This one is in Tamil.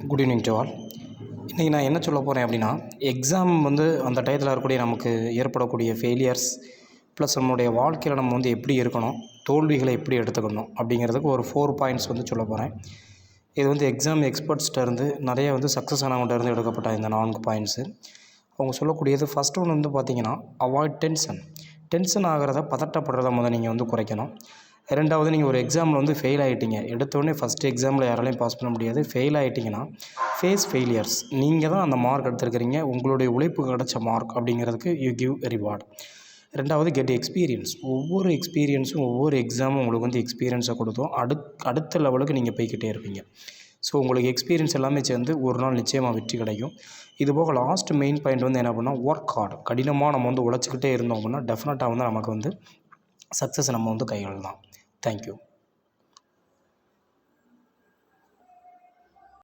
Good evening to all. இன்றைக்கி நான் என்ன சொல்ல போகிறேன் அப்படின்னா, எக்ஸாம் வந்து அந்த டயத்தில் இருக்கக்கூடிய நமக்கு ஏற்படக்கூடிய ஃபெயிலியர்ஸ் ப்ளஸ் நம்மளுடைய வாழ்க்கையில் நம்ம வந்து எப்படி இருக்கணும், தோல்விகளை எப்படி எடுத்துக்கணும் அப்படிங்கிறதுக்கு ஒரு 4 பாயிண்ட்ஸ் வந்து சொல்ல போகிறேன். இது வந்து எக்ஸாம் எக்ஸ்பர்ட்ஸ்கிட்டேருந்து நிறைய வந்து சக்ஸஸ் ஆனவங்கள்ட்டேருந்து எடுக்கப்பட்ட இந்த 4 பாயிண்ட்ஸு. அவங்க சொல்லக்கூடியது ஃபஸ்ட் ஒன்று வந்து பார்த்திங்கன்னா, அவாய்ட் டென்ஷன். டென்ஷன் ஆகிறத, பதட்டப்படுறத நீங்கள் வந்து குறைக்கணும். ரெண்டாவது, நீங்கள் ஒரு எக்ஸாமில் வந்து ஃபெயில் ஆகிட்டீங்க. எடுத்தோடனே ஃபஸ்ட்டு எக்ஸாமில் யாராலையும் பாஸ் பண்ண முடியாது. ஃபெயில் ஆகிட்டிங்கன்னா ஃபேஸ் ஃபெயிலியர்ஸ். நீங்கள் தான் அந்த மார்க் எடுத்துருக்கிறீங்க, உங்களுடைய உழைப்பு கிடச்ச மார்க் அப்படிங்கிறதுக்கு யூ கிவ் ரிவார்டு. ரெண்டாவது, கெட் எக்ஸ்பீரியன்ஸ். ஒவ்வொரு எக்ஸ்பீரியன்ஸும் ஒவ்வொரு எக்ஸாமும் உங்களுக்கு வந்து எக்ஸ்பீரியன்ஸை கொடுத்தோம். அடுத்த லெவலுக்கு நீங்கள் போய்கிட்டே இருப்பீங்க. ஸோ உங்களுக்கு எக்ஸ்பீரியன்ஸ் எல்லாமே சேர்ந்து ஒரு நாள் நிச்சயமாக வெற்றி கிடைக்கும். இதுபோக லாஸ்ட் மெயின் பாயிண்ட் வந்து என்ன பண்ணால், ஒர்க் ஹார்ட். கடினமாக நம்ம வந்து உழைச்சிக்கிட்டே இருந்தோம் அப்படின்னா டெஃபினட்டாக வந்து நமக்கு வந்து சக்ஸஸ் நம்ம வந்து கையாளலாம். தேங்க்யூ.